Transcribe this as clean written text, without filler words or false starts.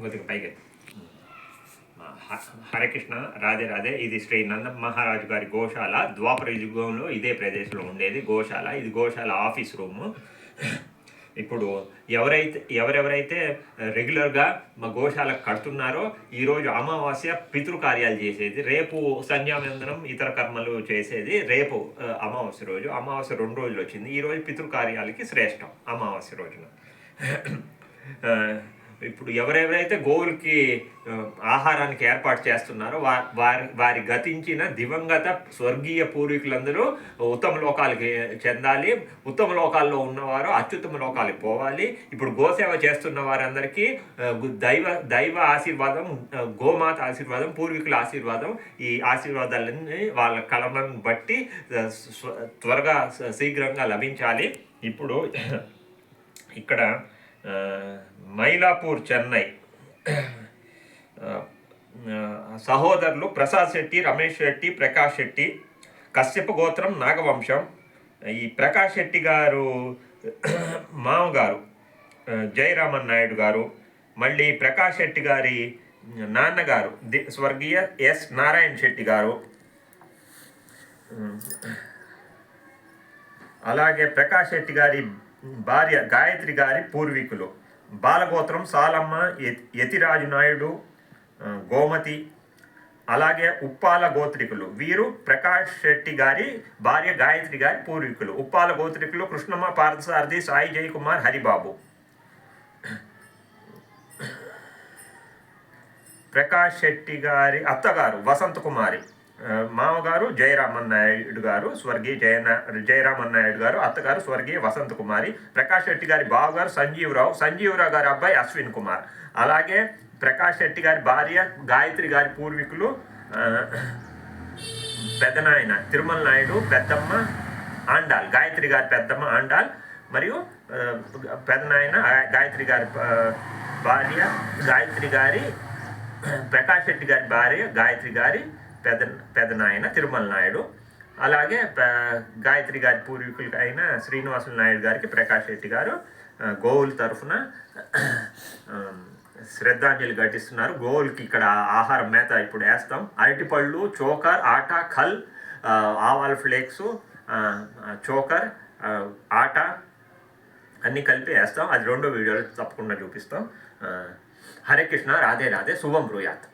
కొద్దిగా పైకి. హరే కృష్ణ, రాధే రాధే. ఇది శ్రీ నంద మహారాజు గారి గోశాల. ద్వాపర యుగంలో ఇదే ప్రదేశంలో ఉండేది గోశాల. ఇది గోశాల ఆఫీస్ రూము. ఇప్పుడు ఎవరెవరైతే రెగ్యులర్గా మా గోశాలకు కడుతున్నారో ఈరోజు అమావాస్య పితృకార్యాలు చేసేది, రేపు సంధ్యావందనం ఇతర కర్మలు చేసేది రేపు అమావాస్య రోజు. అమావాస్య 2 రోజులు వచ్చింది. ఈరోజు పితృకార్యాలకి శ్రేష్టం అమావాస్య రోజున. ఇప్పుడు ఎవరెవరైతే గోవులకి ఆహారానికి ఏర్పాటు చేస్తున్నారో వారి గతించిన దివంగత స్వర్గీయ పూర్వీకులందరూ ఉత్తమ లోకాలకి చెందాలి. ఉత్తమ లోకాల్లో ఉన్నవారు అత్యుత్తమ లోకాలకి పోవాలి. ఇప్పుడు గోసేవ చేస్తున్న వారందరికీ దైవ ఆశీర్వాదం, గోమాత ఆశీర్వాదం, పూర్వీకుల ఆశీర్వాదం, ఈ ఆశీర్వాదాలన్నీ వాళ్ళ కళలను బట్టి త్వరగా శీఘ్రంగా లభించాలి. ఇప్పుడు ఇక్కడ మైలాపూర్, చెన్నై సహోదరులు ప్రసాద్ శెట్టి, రమేష్ శెట్టి, ప్రకాష్ శెట్టి, కశ్యప గోత్రం, నాగవంశం. ఈ ప్రకాష్ శెట్టి గారు మామగారు జయరామన్ నాయుడు గారు, మళ్ళీ ప్రకాష్ శెట్టి గారి నాన్నగారు స్వర్గీయ ఎస్ నారాయణ శెట్టి గారు, అలాగే ప్రకాష్ శెట్టి గారి భార్య గాయత్రి గారి పూర్వీకులు బాలగోత్రం, సాలమ్మ, యతిరాజు నాయుడు, గోమతి, అలాగే ఉప్పాల గోత్రికులు. వీరు ప్రకాష్ శెట్టి గారి భార్య గాయత్రి గారి పూర్వీకులు. ఉప్పాల గోత్రికులు కృష్ణమ్మ, పార్థసారథి, సాయి జయకుమార్, హరిబాబు. ప్రకాష్ శెట్టి గారి అత్తగారు వసంత కుమారి, మామగారు జయరామన్ నాయుడు గారు స్వర్గీయ జయరామన్ నాయుడు గారు, అత్తగారు స్వర్గీయ వసంత కుమారి. ప్రకాష్ శెట్టి గారి బావగారు సంజీవరావు గారి అబ్బాయి అశ్విన్ కుమార్. అలాగే ప్రకాష్ శెట్టి గారి భార్య గాయత్రి గారి పూర్వీకులు పెద్దనాయన తిరుమల నాయుడు, పెద్దమ్మ ఆండాల్, గాయత్రి గారి పెద్దమ్మ ఆండాల్, మరియు పెద్దనాయన గాయత్రి గారి భార్య గాయత్రి గారి ప్రకాష్ శెట్టి గారి భార్య గాయత్రి గారి పెద్దనాయన తిరుమల నాయుడు. అలాగే గాయత్రి గారి పూర్వీకులకి అయిన శ్రీనివాసులు నాయుడు గారికి ప్రకాష్ శెట్టి గారు గోవుల తరఫున శ్రద్ధాంజలి ఘటిస్తున్నారు. గోవులకి ఇక్కడ ఆహారం మేత ఇప్పుడు వేస్తాం. అరటిపళ్ళు, చోకర్, ఆటా, ఖల్, ఆవాల ఫ్లేక్స్, చోకర్, ఆటా అన్నీ కలిపి వేస్తాం. అది 2వ వీడియోలో తప్పకుండా చూపిస్తాం. హరే కృష్ణ, రాధే రాధే, శుభం బ్రూయాత్.